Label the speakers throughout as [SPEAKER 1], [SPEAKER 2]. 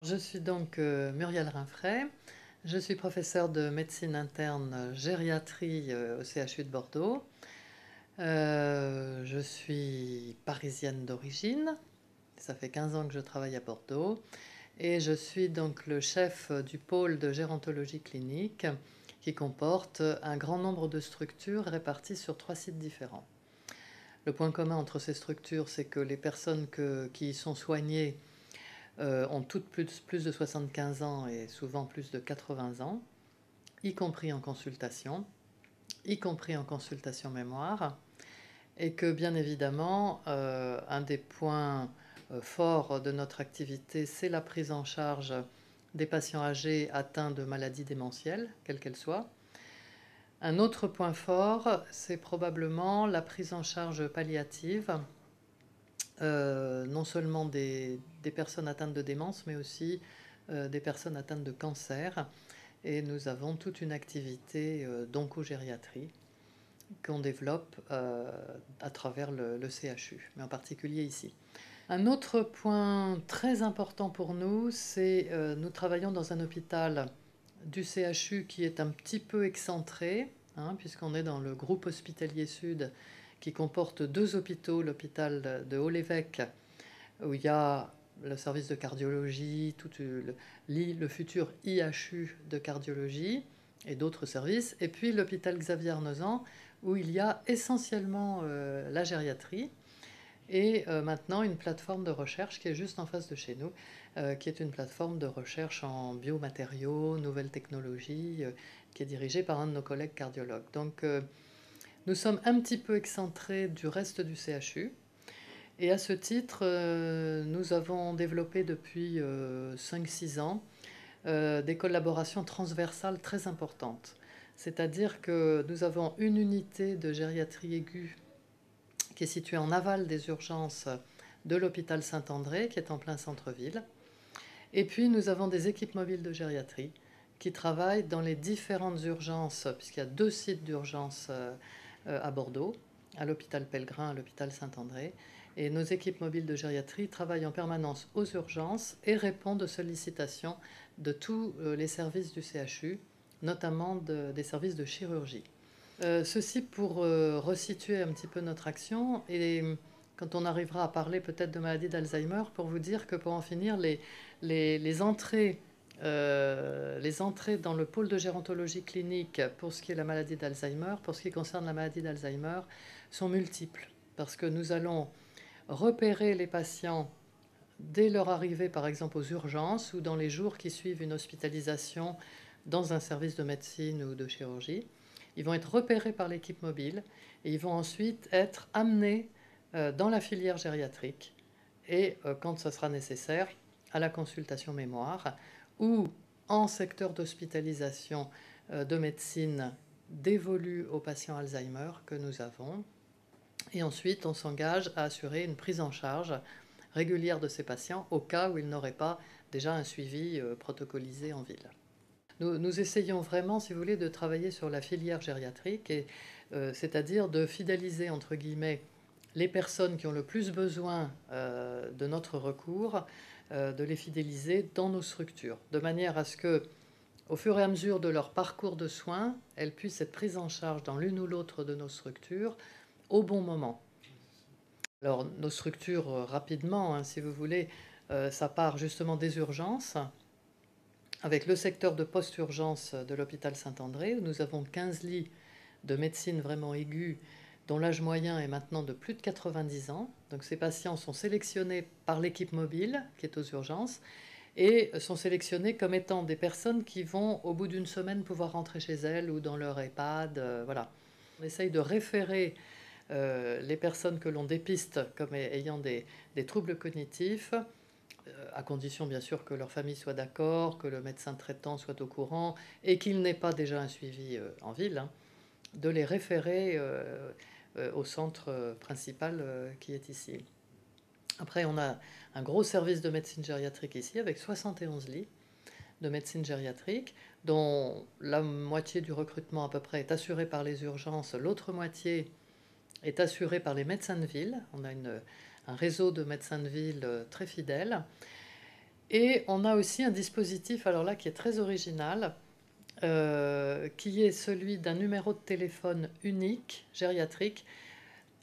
[SPEAKER 1] Je suis donc Muriel Rinfret, je suis professeure de médecine interne gériatrie au CHU de Bordeaux. Je suis parisienne d'origine, ça fait 15 ans que je travaille à Bordeaux et je suis donc le chef du pôle de gérontologie clinique qui comporte un grand nombre de structures réparties sur 3 sites différents. Le point commun entre ces structures, c'est que les personnes qui y sont soignées ont toutes plus de 75 ans et souvent plus de 80 ans, y compris en consultation, y compris en consultation mémoire, et que bien évidemment, un des points forts de notre activité, c'est la prise en charge des patients âgés atteints de maladies démentielles, quelles qu'elles soient. Un autre point fort, c'est probablement la prise en charge palliative, non seulement des personnes atteintes de démence, mais aussi des personnes atteintes de cancer. Et nous avons toute une activité d'oncogériatrie qu'on développe à travers le CHU, mais en particulier ici. Un autre point très important pour nous, c'est nous travaillons dans un hôpital du CHU qui est un petit peu excentré, puisqu'on est dans le groupe hospitalier sud qui comporte 2 hôpitaux, l'hôpital de Haut-l'Évêque, où il y a le service de cardiologie, tout le futur IHU de cardiologie et d'autres services, et puis l'hôpital Xavier Arnezan, où il y a essentiellement la gériatrie, et maintenant une plateforme de recherche qui est juste en face de chez nous, qui est une plateforme de recherche en biomatériaux, nouvelles technologies, qui est dirigée par un de nos collègues cardiologues. Donc nous sommes un petit peu excentrés du reste du CHU, et à ce titre, nous avons développé depuis 5-6 ans des collaborations transversales très importantes. C'est-à-dire que nous avons une unité de gériatrie aiguë qui est située en aval des urgences de l'hôpital Saint-André, qui est en plein centre-ville. Et puis nous avons des équipes mobiles de gériatrie qui travaillent dans les différentes urgences, puisqu'il y a 2 sites d'urgence à Bordeaux, à l'hôpital Pellegrin, à l'hôpital Saint-André. Et nos équipes mobiles de gériatrie travaillent en permanence aux urgences et répondent aux sollicitations de tous les services du CHU, notamment des services de chirurgie. Ceci pour resituer un petit peu notre action, et quand on arrivera à parler peut-être de maladie d'Alzheimer, pour vous dire que pour en finir, les entrées dans le pôle de gérontologie clinique pour ce qui est la maladie d'Alzheimer, pour ce qui concerne la maladie d'Alzheimer, sont multiples. Parce que nous allons repérer les patients dès leur arrivée, par exemple, aux urgences ou dans les jours qui suivent une hospitalisation dans un service de médecine ou de chirurgie. Ils vont être repérés par l'équipe mobile et ils vont ensuite être amenés dans la filière gériatrique et, quand ce sera nécessaire, à la consultation mémoire ou en secteur d'hospitalisation de médecine dévolu aux patients Alzheimer que nous avons. Et ensuite, on s'engage à assurer une prise en charge régulière de ces patients au cas où ils n'auraient pas déjà un suivi protocolisé en ville. Nous essayons vraiment, si vous voulez, de travailler sur la filière gériatrique, c'est-à-dire de fidéliser, entre guillemets, les personnes qui ont le plus besoin de notre recours, de les fidéliser dans nos structures, de manière à ce que, au fur et à mesure de leur parcours de soins, elles puissent être prises en charge dans l'une ou l'autre de nos structures au bon moment. Alors, nos structures, rapidement, si vous voulez, ça part justement des urgences, avec le secteur de post-urgence de l'hôpital Saint-André, où nous avons 15 lits de médecine vraiment aiguë, dont l'âge moyen est maintenant de plus de 90 ans. Donc ces patients sont sélectionnés par l'équipe mobile qui est aux urgences et sont sélectionnés comme étant des personnes qui vont, au bout d'une semaine, pouvoir rentrer chez elles ou dans leur EHPAD. Voilà. On essaye de référer les personnes que l'on dépiste comme ayant des troubles cognitifs, à condition bien sûr que leur famille soit d'accord, que le médecin traitant soit au courant et qu'il n'ait pas déjà un suivi en ville, de les référer au centre principal qui est ici. Après, on a un gros service de médecine gériatrique ici avec 71 lits de médecine gériatrique, dont la moitié du recrutement à peu près est assurée par les urgences, l'autre moitié est assurée par les médecins de ville. On a un réseau de médecins de ville très fidèles. Et on a aussi un dispositif, alors là, qui est très original, qui est celui d'un numéro de téléphone unique, gériatrique,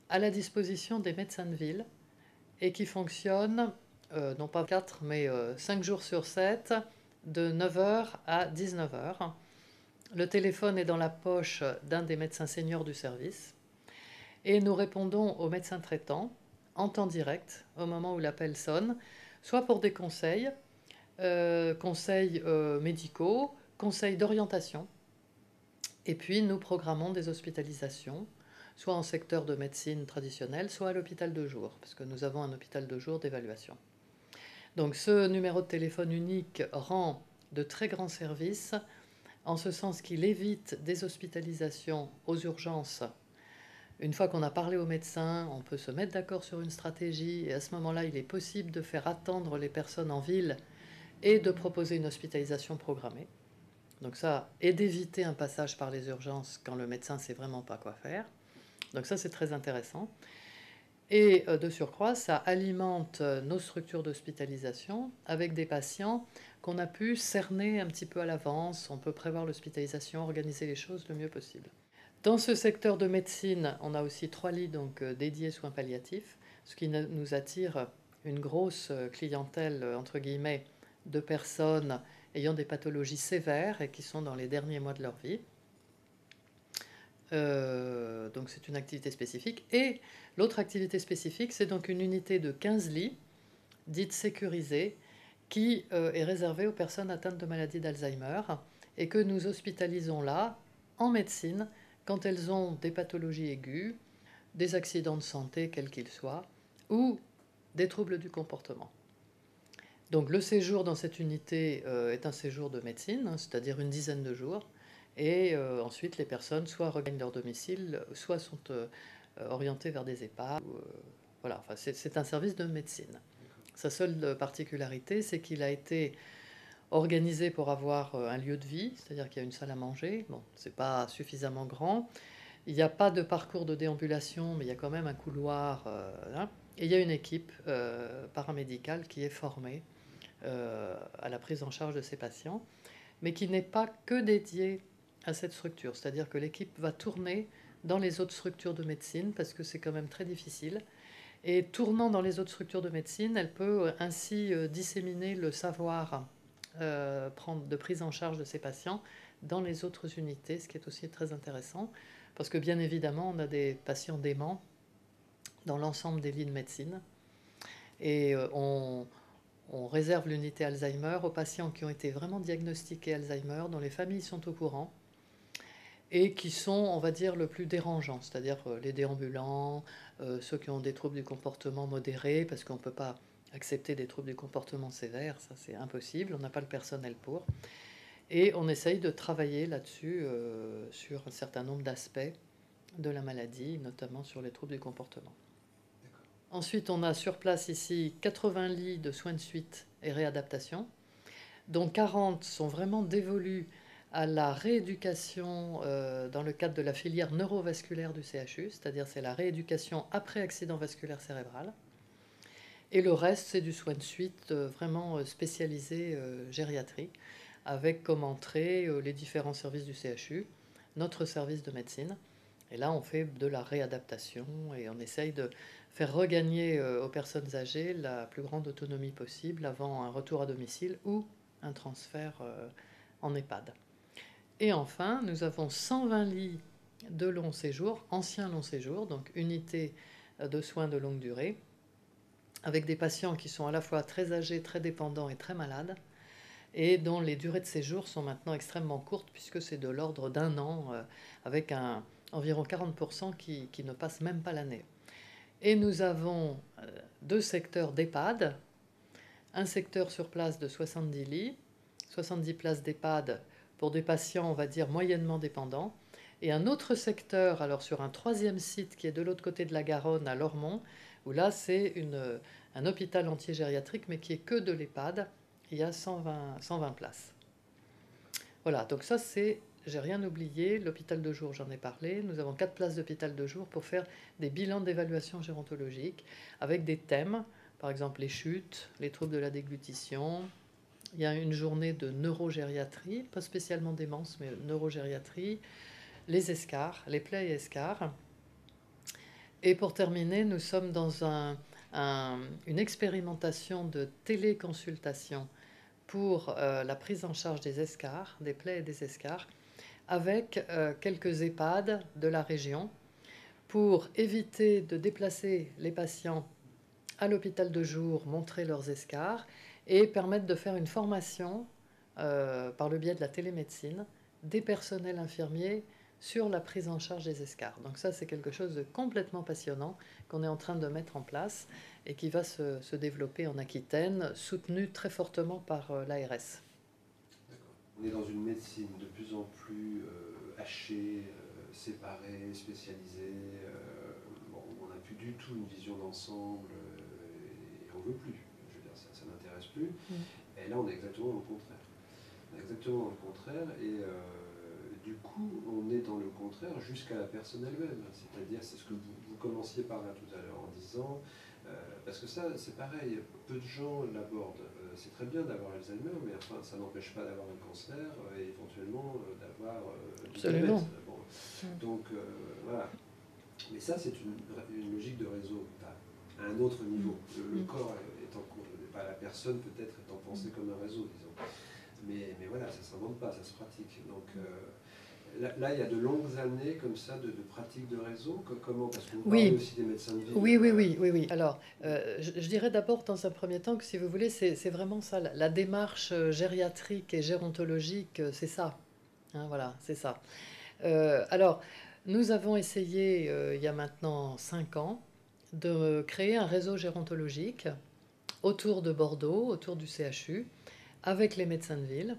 [SPEAKER 1] à la disposition des médecins de ville, et qui fonctionne, non pas 4, mais 5 jours sur 7, de 9 heures à 19 heures. Le téléphone est dans la poche d'un des médecins seniors du service, et nous répondons aux médecins traitants en temps direct, au moment où l'appel sonne, soit pour des conseils, conseils médicaux, conseils d'orientation, et puis nous programmons des hospitalisations, soit en secteur de médecine traditionnelle, soit à l'hôpital de jour, parce que nous avons un hôpital de jour d'évaluation. Donc ce numéro de téléphone unique rend de très grands services, en ce sens qu'il évite des hospitalisations aux urgences. Une fois qu'on a parlé au médecin, on peut se mettre d'accord sur une stratégie, et à ce moment-là, il est possible de faire attendre les personnes en ville et de proposer une hospitalisation programmée. Donc ça, et d'éviter un passage par les urgences quand le médecin ne sait vraiment pas quoi faire. Donc ça, c'est très intéressant. Et de surcroît, ça alimente nos structures d'hospitalisation avec des patients qu'on a pu cerner un petit peu à l'avance. On peut prévoir l'hospitalisation, organiser les choses le mieux possible. Dans ce secteur de médecine, on a aussi 3 lits donc, dédiés soins palliatifs, ce qui nous attire une grosse clientèle, entre guillemets, de personnes ayant des pathologies sévères et qui sont dans les derniers mois de leur vie. Donc c'est une activité spécifique. Et l'autre activité spécifique, c'est donc une unité de 15 lits, dite sécurisée, qui est réservée aux personnes atteintes de maladie d'Alzheimer et que nous hospitalisons là, en médecine, quand elles ont des pathologies aiguës, des accidents de santé, quels qu'ils soient, ou des troubles du comportement. Donc le séjour dans cette unité est un séjour de médecine, hein, c'est-à-dire une dizaine de jours, et ensuite les personnes soit regagnent leur domicile, soit sont orientées vers des EHPAD. Voilà, enfin, c'est un service de médecine. Sa seule particularité, c'est qu'il a été organisé pour avoir un lieu de vie, c'est-à-dire qu'il y a une salle à manger. Bon, c'est pas suffisamment grand. Il n'y a pas de parcours de déambulation, mais il y a quand même un couloir. Hein, et il y a une équipe paramédicale qui est formée à la prise en charge de ces patients, mais qui n'est pas que dédiée à cette structure. C'est-à-dire que l'équipe va tourner dans les autres structures de médecine, parce que c'est quand même très difficile. Et tournant dans les autres structures de médecine, elle peut ainsi disséminer le savoir de prise en charge de ces patients dans les autres unités, ce qui est aussi très intéressant, parce que bien évidemment, on a des patients déments dans l'ensemble des lits de médecine, et on réserve l'unité Alzheimer aux patients qui ont été vraiment diagnostiqués Alzheimer, dont les familles sont au courant, et qui sont, on va dire, le plus dérangeants, c'est-à-dire les déambulants, ceux qui ont des troubles du comportement modérés, parce qu'on ne peut pas accepter des troubles du comportement sévères, ça c'est impossible, on n'a pas le personnel pour. Et on essaye de travailler là-dessus, sur un certain nombre d'aspects de la maladie, notamment sur les troubles du comportement. Ensuite, on a sur place ici 80 lits de soins de suite et réadaptation, dont 40 sont vraiment dévolus à la rééducation dans le cadre de la filière neurovasculaire du CHU, c'est-à-dire c'est la rééducation après accident vasculaire cérébral. Et le reste, c'est du soin de suite vraiment spécialisé gériatrie, avec comme entrée les différents services du CHU, notre service de médecine. Et là, on fait de la réadaptation et on essaye de faire regagner aux personnes âgées la plus grande autonomie possible avant un retour à domicile ou un transfert en EHPAD. Et enfin, nous avons 120 lits de long séjour, anciens long séjour, donc unité de soins de longue durée, avec des patients qui sont à la fois très âgés, très dépendants et très malades, et dont les durées de séjour sont maintenant extrêmement courtes, puisque c'est de l'ordre d'un an, avec environ 40% qui ne passent même pas l'année. Et nous avons 2 secteurs d'EHPAD, un secteur sur place de 70 lits, 70 places d'EHPAD pour des patients, on va dire, moyennement dépendants, et un autre secteur, alors sur un 3e site qui est de l'autre côté de la Garonne, à Lormont, où là c'est un hôpital entier gériatrique, mais qui est que de l'EHPAD. Il y a 120 places. Voilà, donc ça c'est, j'ai rien oublié, l'hôpital de jour, j'en ai parlé. Nous avons 4 places d'hôpital de jour pour faire des bilans d'évaluation gérontologique avec des thèmes. par exemple les chutes, les troubles de la déglutition. Il y a une journée de neurogériatrie, pas spécialement démence, mais neurogériatrie, les escarres, les plaies et escarres. Et pour terminer, nous sommes dans une expérimentation de téléconsultation pour la prise en charge des escarres, des plaies et des escarres, avec quelques EHPAD de la région pour éviter de déplacer les patients à l'hôpital de jour, montrer leurs escarres et permettre de faire une formation par le biais de la télémédecine des personnels infirmiers sur la prise en charge des escarres. Donc ça, c'est quelque chose de complètement passionnant qu'on est en train de mettre en place et qui va se développer en Aquitaine, soutenu très fortement par l'ARS.
[SPEAKER 2] On est dans une médecine de plus en plus hachée, séparée, spécialisée. Bon, on n'a plus du tout une vision d'ensemble et on ne veut plus. Je veux dire, ça n'intéresse plus. Et là, on est exactement au contraire. On est exactement au contraire et du coup, on est dans le contraire jusqu'à la personne elle-même. C'est-à-dire, c'est ce que vous commenciez par là tout à l'heure en disant, parce que ça, c'est pareil, peu de gens l'abordent. C'est très bien d'avoir Alzheimer, mais enfin, ça n'empêche pas d'avoir un cancer et éventuellement d'avoir du diabète. Bon. Donc, voilà. Mais ça, c'est une logique de réseau, enfin, à un autre niveau. Le corps étant, la personne peut-être étant pensée comme un réseau, disons. Mais voilà, ça ne s'invente pas, ça se pratique. Donc là, il y a de longues années comme ça de pratique de réseau. Comment? Parce que vous parlez aussi des médecins de ville.
[SPEAKER 1] Oui. Alors, je dirais d'abord, dans un premier temps, que si vous voulez, c'est vraiment ça. La démarche gériatrique et gérontologique, c'est ça. Hein, voilà, c'est ça. Alors, nous avons essayé, il y a maintenant 5 ans, de créer un réseau gérontologique autour de Bordeaux, autour du CHU, avec les médecins de ville.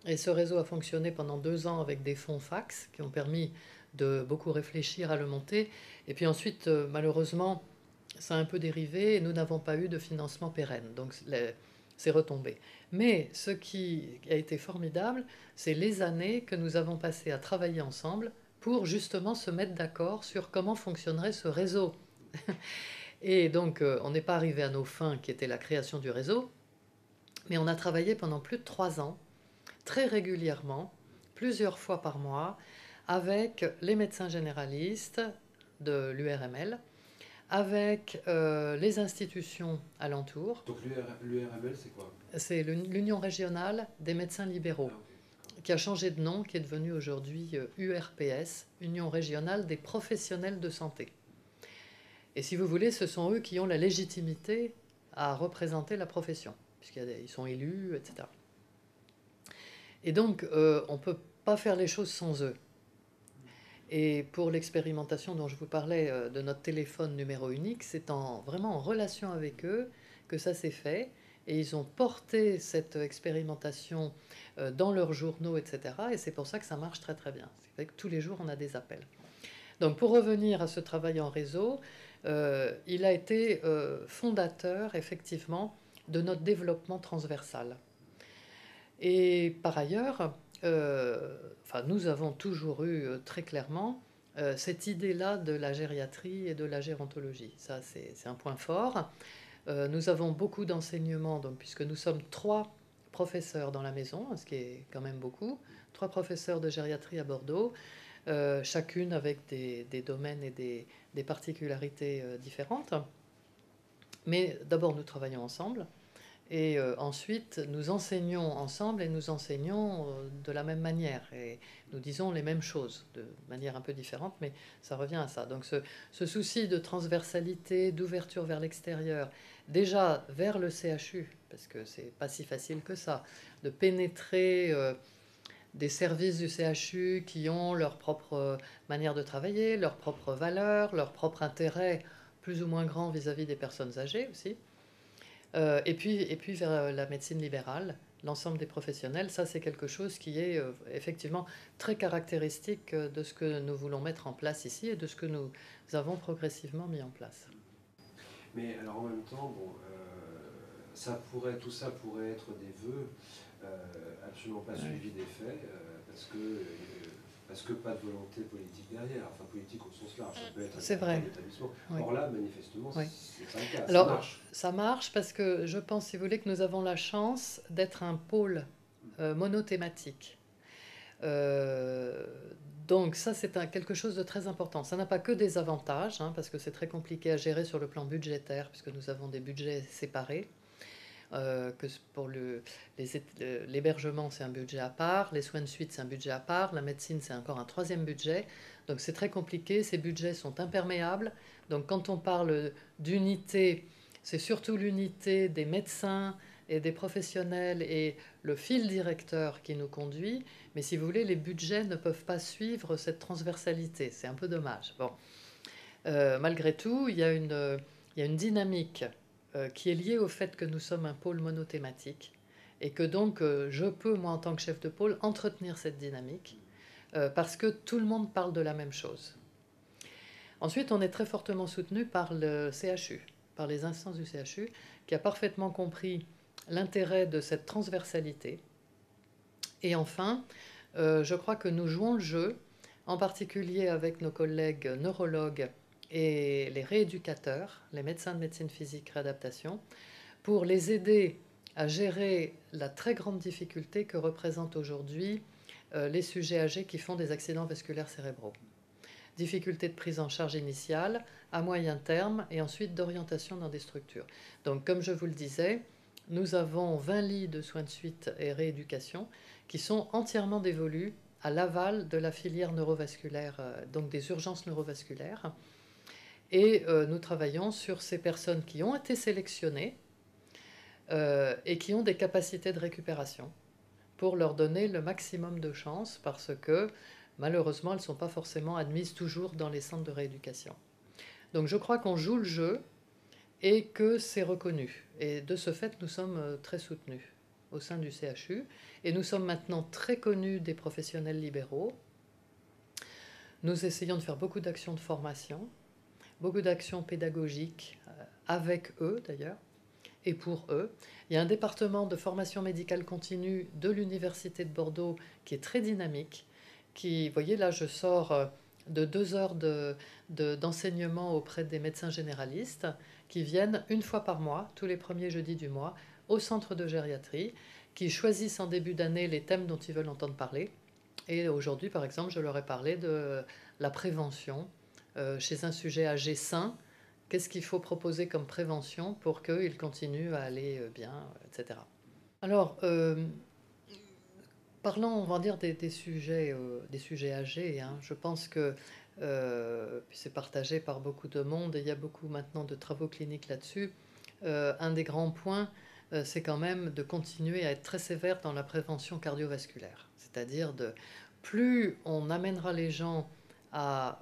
[SPEAKER 1] Et ce réseau a fonctionné pendant 2 ans avec des fonds FACS qui ont permis de beaucoup réfléchir à le monter. Et puis ensuite, malheureusement, ça a un peu dérivé et nous n'avons pas eu de financement pérenne. Donc c'est retombé. Mais ce qui a été formidable, c'est les années que nous avons passées à travailler ensemble pour justement se mettre d'accord sur comment fonctionnerait ce réseau. Et donc, on n'est pas arrivé à nos fins qui étaient la création du réseau, mais on a travaillé pendant plus de 3 ans très régulièrement, plusieurs fois par mois, avec les médecins généralistes de l'URML, avec les institutions alentours.
[SPEAKER 2] Donc l'URML, c'est quoi?
[SPEAKER 1] C'est l'Union régionale des médecins libéraux, qui a changé de nom, qui est devenue aujourd'hui URPS, Union régionale des professionnels de santé. Et si vous voulez, ce sont eux qui ont la légitimité à représenter la profession, puisqu'ils sont élus, etc. Et donc, on ne peut pas faire les choses sans eux. Et pour l'expérimentation dont je vous parlais de notre téléphone numéro unique, c'est vraiment en relation avec eux que ça s'est fait. Et ils ont porté cette expérimentation dans leurs journaux, etc. Et c'est pour ça que ça marche très très bien. C'est vrai que tous les jours, on a des appels. Donc pour revenir à ce travail en réseau, il a été fondateur, effectivement, de notre développement transversal. Et par ailleurs, nous avons toujours eu très clairement cette idée-là de la gériatrie et de la gérontologie. Ça, c'est un point fort. Nous avons beaucoup d'enseignements, donc, puisque nous sommes 3 professeurs dans la maison, ce qui est quand même beaucoup, 3 professeurs de gériatrie à Bordeaux, chacune avec des domaines et des particularités différentes. Mais d'abord, nous travaillons ensemble. Et ensuite, nous enseignons ensemble et nous enseignons de la même manière. Et nous disons les mêmes choses de manière un peu différente, mais ça revient à ça. Donc ce souci de transversalité, d'ouverture vers l'extérieur, déjà vers le CHU, parce que c'est pas si facile que ça, de pénétrer des services du CHU qui ont leur propre manière de travailler, leurs propres valeurs, leur propre intérêt plus ou moins grand vis-à-vis des personnes âgées aussi. Et puis vers la médecine libérale, l'ensemble des professionnels, ça c'est quelque chose qui est effectivement très caractéristique de ce que nous voulons mettre en place ici et de ce que nous avons progressivement mis en place.
[SPEAKER 2] Mais alors en même temps, bon, tout ça pourrait être des vœux absolument pas suivis des faits, parce que parce que pas de volonté politique derrière, enfin politique au sens large, ça peut être un
[SPEAKER 1] C'est
[SPEAKER 2] directeur
[SPEAKER 1] vrai.
[SPEAKER 2] d'établissement.
[SPEAKER 1] Oui.
[SPEAKER 2] Or là, manifestement,
[SPEAKER 1] Oui.
[SPEAKER 2] c'est pas le cas, ça
[SPEAKER 1] Alors,
[SPEAKER 2] marche.
[SPEAKER 1] ça marche parce que je pense, si vous voulez, que nous avons la chance d'être un pôle monothématique. Euh, donc ça, c'est quelque chose de très important. Ça n'a pas que des avantages, hein, parce que c'est très compliqué à gérer sur le plan budgétaire, puisque nous avons des budgets séparés. Que pour l'hébergement, c'est un budget à part, les soins de suite, c'est un budget à part, la médecine, c'est encore un troisième budget. Donc c'est très compliqué, ces budgets sont imperméables. Donc quand on parle d'unité, c'est surtout l'unité des médecins et des professionnels et le fil directeur qui nous conduit. Mais si vous voulez, les budgets ne peuvent pas suivre cette transversalité. C'est un peu dommage. Bon. Malgré tout, il y a une dynamique qui est liée au fait que nous sommes un pôle monothématique et que donc je peux, moi en tant que chef de pôle, entretenir cette dynamique parce que tout le monde parle de la même chose. Ensuite, on est très fortement soutenu par le CHU, par les instances du CHU, qui a parfaitement compris l'intérêt de cette transversalité. Et enfin, je crois que nous jouons le jeu, en particulier avec nos collègues neurologues et les rééducateurs, les médecins de médecine physique réadaptation, pour les aider à gérer la très grande difficulté que représentent aujourd'hui les sujets âgés qui font des accidents vasculaires cérébraux. Difficulté de prise en charge initiale, à moyen terme et ensuite d'orientation dans des structures. Donc comme je vous le disais, nous avons 20 lits de soins de suite et rééducation qui sont entièrement dévolus à l'aval de la filière neurovasculaire, donc des urgences neurovasculaires. Et nous travaillons sur ces personnes qui ont été sélectionnées et qui ont des capacités de récupération pour leur donner le maximum de chances parce que malheureusement, elles ne sont pas forcément admises toujours dans les centres de rééducation. Donc je crois qu'on joue le jeu et que c'est reconnu. Et de ce fait, nous sommes très soutenus au sein du CHU. Et nous sommes maintenant très connus des professionnels libéraux. Nous essayons de faire beaucoup d'actions de formation, beaucoup d'actions pédagogiques avec eux d'ailleurs, et pour eux. Il y a un département de formation médicale continue de l'Université de Bordeaux qui est très dynamique. Vous voyez, là, je sors de 2 heures d'enseignement auprès des médecins généralistes qui viennent une fois par mois, tous les premiers jeudis du mois, au centre de gériatrie, qui choisissent en début d'année les thèmes dont ils veulent entendre parler. Et aujourd'hui, par exemple, je leur ai parlé de la prévention chez un sujet âgé sain. Qu'est-ce qu'il faut proposer comme prévention pour qu'ils continuent à aller bien, etc. Alors, parlons, on va dire, des sujets âgés. Hein. Je pense que c'est partagé par beaucoup de monde et il y a beaucoup maintenant de travaux cliniques là-dessus. Un des grands points, c'est quand même de continuer à être très sévère dans la prévention cardiovasculaire. C'est-à-dire plus on amènera les gens à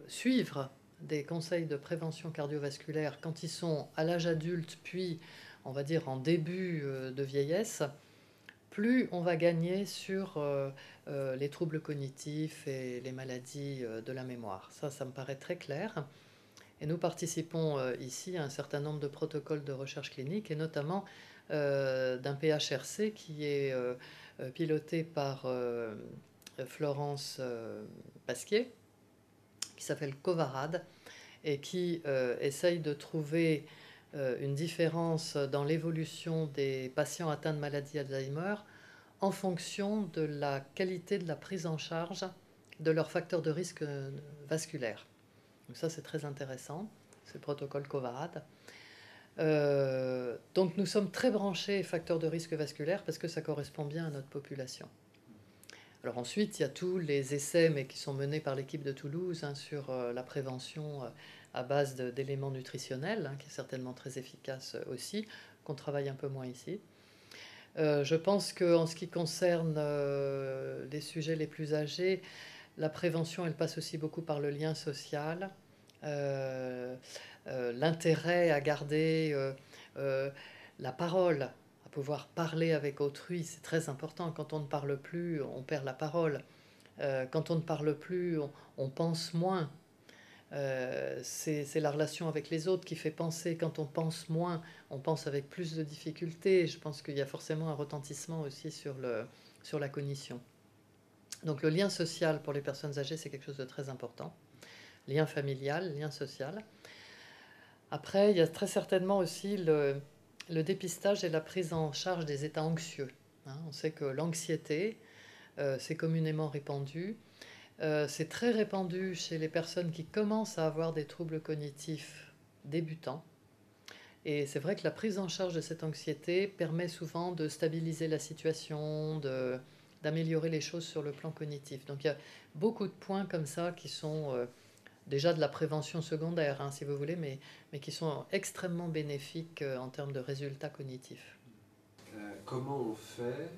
[SPEAKER 1] suivre des conseils de prévention cardiovasculaire quand ils sont à l'âge adulte, puis on va dire en début de vieillesse, plus on va gagner sur les troubles cognitifs et les maladies de la mémoire. Ça me paraît très clair. Et nous participons ici à un certain nombre de protocoles de recherche clinique, et notamment d'un PHRC qui est piloté par Florence Pasquier, qui s'appelle Covarad, et qui essaye de trouver une différence dans l'évolution des patients atteints de maladie Alzheimer en fonction de la qualité de la prise en charge de leurs facteurs de risque vasculaire. Donc ça, c'est très intéressant, c'est le protocole Covarad. Donc nous sommes très branchés facteurs de risque vasculaire parce que ça correspond bien à notre population. Alors ensuite, il y a tous les essais, mais qui sont menés par l'équipe de Toulouse, hein, sur la prévention à base d'éléments nutritionnels, hein, qui est certainement très efficace aussi, qu'on travaille un peu moins ici. Je pense qu'en ce qui concerne les sujets les plus âgés, la prévention, elle passe aussi beaucoup par le lien social, l'intérêt à garder la parole, à pouvoir parler avec autrui, c'est très important. Quand on ne parle plus, on perd la parole. Quand on ne parle plus, on pense moins. C'est la relation avec les autres qui fait penser. Quand on pense moins, on pense avec plus de difficultés. Je pense qu'il y a forcément un retentissement aussi sur la cognition. Donc le lien social pour les personnes âgées, c'est quelque chose de très important. Lien familial, lien social. Après, il y a très certainement aussi le dépistage et la prise en charge des états anxieux. Hein. On sait que l'anxiété, c'est communément répandu. C'est très répandu chez les personnes qui commencent à avoir des troubles cognitifs débutants. Et c'est vrai que la prise en charge de cette anxiété permet souvent de stabiliser la situation, d'améliorer les choses sur le plan cognitif. Donc il y a beaucoup de points comme ça qui sont déjà de la prévention secondaire, hein, si vous voulez, mais qui sont extrêmement bénéfiques en termes de résultats cognitifs.
[SPEAKER 2] Comment on fait,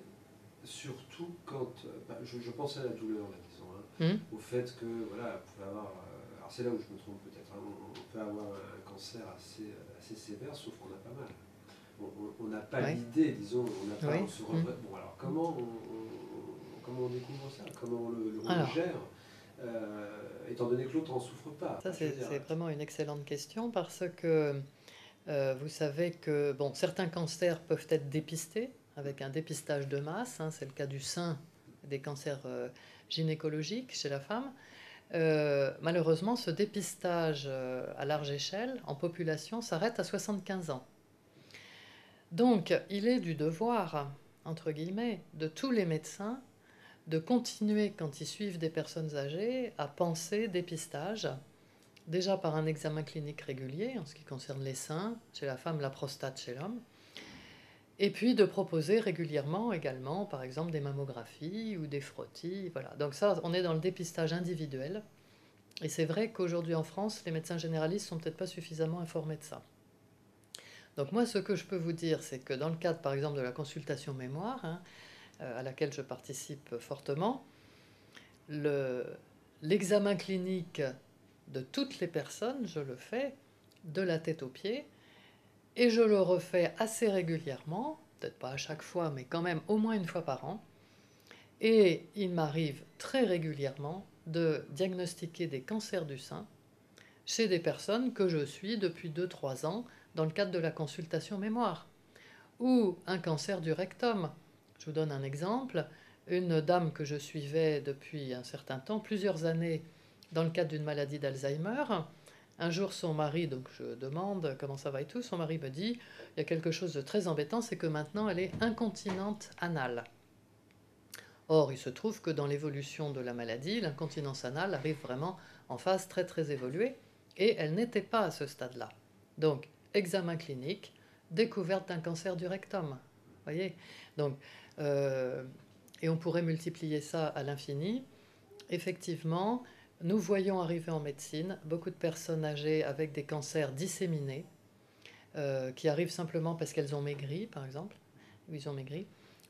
[SPEAKER 2] surtout quand... je pense à la douleur, là, disons, hein,
[SPEAKER 1] Hmm.
[SPEAKER 2] au fait que, voilà, vous pouvez avoir... alors c'est là où je me trompe peut-être, hein, on peut avoir un cancer assez sévère, sauf qu'on a pas mal. On n'a pas
[SPEAKER 1] Ouais.
[SPEAKER 2] l'idée, disons, on n'a pas...
[SPEAKER 1] Oui.
[SPEAKER 2] On se
[SPEAKER 1] Hmm.
[SPEAKER 2] bon, alors comment on découvre ça? Comment on le
[SPEAKER 1] Alors,
[SPEAKER 2] gère, étant donné que l'autre n'en souffre pas?
[SPEAKER 1] ça
[SPEAKER 2] Enfin, je veux dire,
[SPEAKER 1] c'est vraiment une excellente question parce que vous savez que bon, certains cancers peuvent être dépistés avec un dépistage de masse, hein, c'est le cas du sein, des cancers gynécologiques chez la femme. Malheureusement, ce dépistage à large échelle en population s'arrête à 75 ans. Donc, il est du devoir, entre guillemets, de tous les médecins de continuer, quand ils suivent des personnes âgées, à penser dépistage, déjà par un examen clinique régulier, en ce qui concerne les seins, chez la femme, la prostate chez l'homme, et puis de proposer régulièrement également, par exemple, des mammographies ou des frottis. Voilà. Donc ça, on est dans le dépistage individuel. Et c'est vrai qu'aujourd'hui en France, les médecins généralistes sont peut-être pas suffisamment informés de ça. Donc moi, ce que je peux vous dire, c'est que dans le cadre, par exemple, de la consultation mémoire, hein, à laquelle je participe fortement, l'examen clinique de toutes les personnes, je le fais de la tête aux pieds, et je le refais assez régulièrement, peut-être pas à chaque fois, mais quand même au moins une fois par an. Et il m'arrive très régulièrement de diagnostiquer des cancers du sein chez des personnes que je suis depuis 2 3 ans dans le cadre de la consultation mémoire. Ou un cancer du rectum. Je vous donne un exemple. Une dame que je suivais depuis un certain temps, plusieurs années, dans le cadre d'une maladie d'Alzheimer. Un jour, son mari, donc je demande comment ça va et tout, son mari me dit, il y a quelque chose de très embêtant, c'est que maintenant elle est incontinente anale. Or, il se trouve que dans l'évolution de la maladie, l'incontinence anale arrive vraiment en phase très très évoluée, et elle n'était pas à ce stade-là. Donc, examen clinique, découverte d'un cancer du rectum. Voyez. Donc, euh, et on pourrait multiplier ça à l'infini. Effectivement, nous voyons arriver en médecine beaucoup de personnes âgées avec des cancers disséminés, qui arrivent simplement parce qu'elles ont maigri, par exemple, ou ils ont maigri,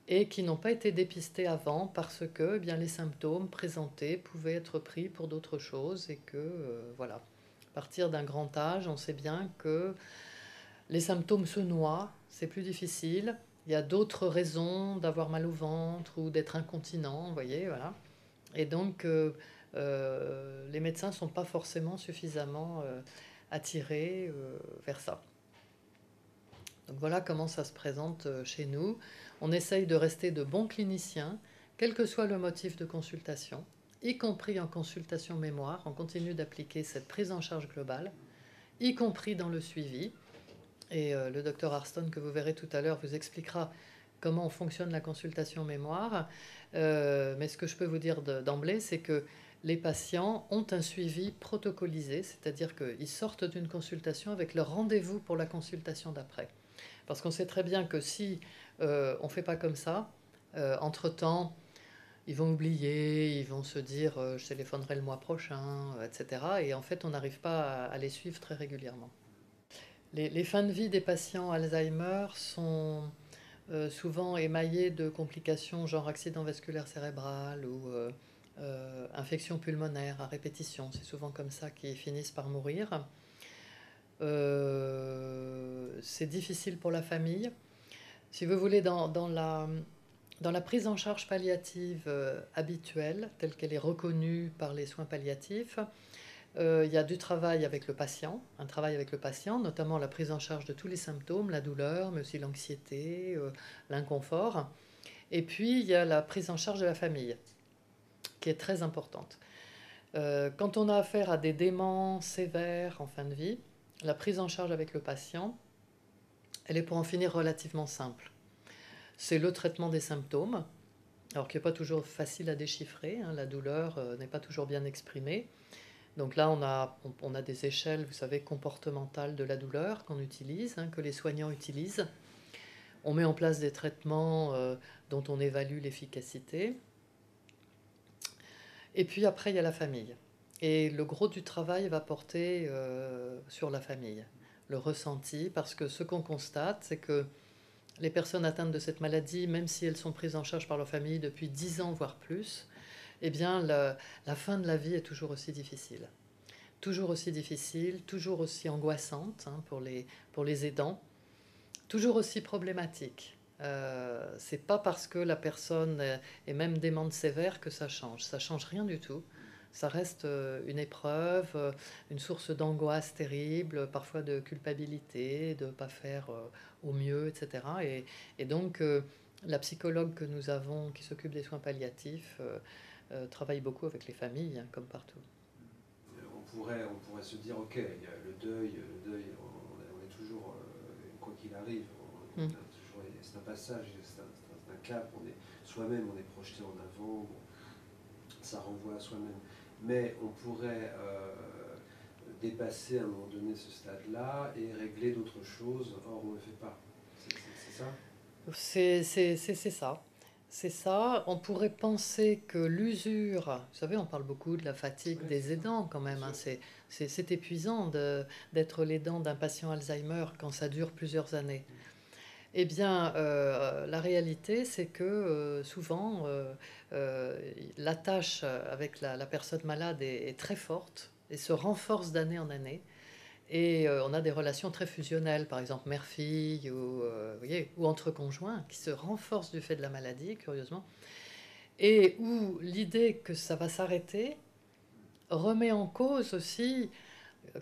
[SPEAKER 1] et qui n'ont pas été dépistés avant parce que eh bien, les symptômes présentés pouvaient être pris pour d'autres choses et que, voilà, à partir d'un grand âge, on sait bien que les symptômes se noient, c'est plus difficile. Il y a d'autres raisons d'avoir mal au ventre ou d'être incontinent, vous voyez, voilà. Et donc, les médecins ne sont pas forcément suffisamment attirés vers ça. Donc voilà comment ça se présente chez nous. On essaye de rester de bons cliniciens, quel que soit le motif de consultation, y compris en consultation mémoire. On continue d'appliquer cette prise en charge globale, y compris dans le suivi. Et le docteur Arston, que vous verrez tout à l'heure, vous expliquera comment fonctionne la consultation mémoire. Mais ce que je peux vous dire d'emblée, c'est que les patients ont un suivi protocolisé, c'est-à-dire qu'ils sortent d'une consultation avec leur rendez-vous pour la consultation d'après. Parce qu'on sait très bien que si on ne fait pas comme ça, entre-temps, ils vont oublier, ils vont se dire je téléphonerai le mois prochain, etc. Et en fait, on n'arrive pas à les suivre très régulièrement. Les fins de vie des patients Alzheimer sont souvent émaillées de complications genre accident vasculaire cérébral ou infection pulmonaire à répétition. C'est souvent comme ça qu'ils finissent par mourir. C'est difficile pour la famille. Si vous voulez, dans la prise en charge palliative habituelle, telle qu'elle est reconnue par les soins palliatifs, il y a du travail avec le patient, un travail avec le patient, notamment la prise en charge de tous les symptômes, la douleur, mais aussi l'anxiété, l'inconfort. Et puis, il y a la prise en charge de la famille. qui est très importante. Quand on a affaire à des déments sévères en fin de vie, la prise en charge avec le patient, elle est pour en finir relativement simple. C'est le traitement des symptômes, alors qui n'est pas toujours facile à déchiffrer, hein, la douleur n'est pas toujours bien exprimée. Donc là, on a des échelles, vous savez, comportementales de la douleur qu'on utilise, hein, que les soignants utilisent. On met en place des traitements dont on évalue l'efficacité. Et puis après, il y a la famille. Et le gros du travail va porter sur la famille, le ressenti, parce que ce qu'on constate, c'est que les personnes atteintes de cette maladie, même si elles sont prises en charge par leur famille depuis 10 ans, voire plus, eh bien, la fin de la vie est toujours aussi difficile. Toujours aussi difficile, toujours aussi angoissante, hein, pour les aidants, toujours aussi problématique. C'est pas parce que la personne est même démente sévère que ça change. Ça change rien du tout. Ça reste une épreuve, une source d'angoisse terrible, parfois de culpabilité, de ne pas faire au mieux, etc. Et donc, la psychologue que nous avons, qui s'occupe des soins palliatifs, travaille beaucoup avec les familles, hein, comme partout.
[SPEAKER 2] On pourrait se dire, ok, il y a le deuil, on est toujours, quoi qu'il arrive, c'est un passage, c'est un cap, soi-même, on est projeté en avant, bon, ça renvoie à soi-même. Mais on pourrait dépasser à un moment donné ce stade-là et régler d'autres choses, or on ne le fait pas. C'est ça?
[SPEAKER 1] C'est ça. C'est ça. On pourrait penser que l'usure, vous savez, on parle beaucoup de la fatigue
[SPEAKER 2] Oui,
[SPEAKER 1] des aidants quand même, hein. C'est épuisant d'être l'aidant d'un patient Alzheimer quand ça dure plusieurs années. Eh bien, la réalité, c'est que souvent, la tâche avec la personne malade est très forte et se renforce d'année en année. Et on a des relations très fusionnelles, par exemple mère-fille ou, vous voyez, ou entre conjoints, qui se renforcent du fait de la maladie, curieusement, et où l'idée que ça va s'arrêter remet en cause aussi,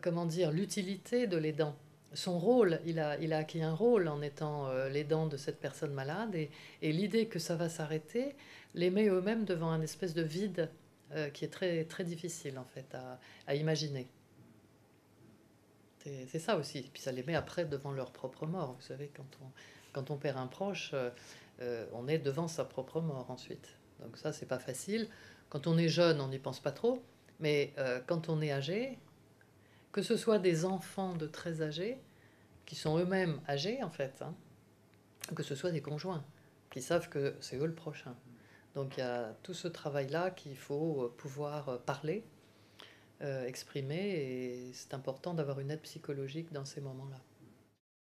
[SPEAKER 1] comment dire, l'utilité de l'aidant. Son rôle, il a acquis un rôle en étant l'aidant de cette personne malade, et l'idée que ça va s'arrêter les met eux-mêmes devant un espèce de vide qui est très, très difficile en fait à imaginer. C'est ça aussi. Puis ça les met après devant leur propre mort. Vous savez, quand on perd un proche, on est devant sa propre mort ensuite. Donc ça, c'est pas facile. Quand on est jeune, on n'y pense pas trop. Mais quand on est âgé, que ce soit des enfants de très âgés, qui sont eux-mêmes âgés en fait, hein, que ce soit des conjoints, qui savent que c'est eux le prochain. Donc il y a tout ce travail-là qu'il faut pouvoir parler, exprimer, et c'est important d'avoir une aide psychologique dans ces moments-là.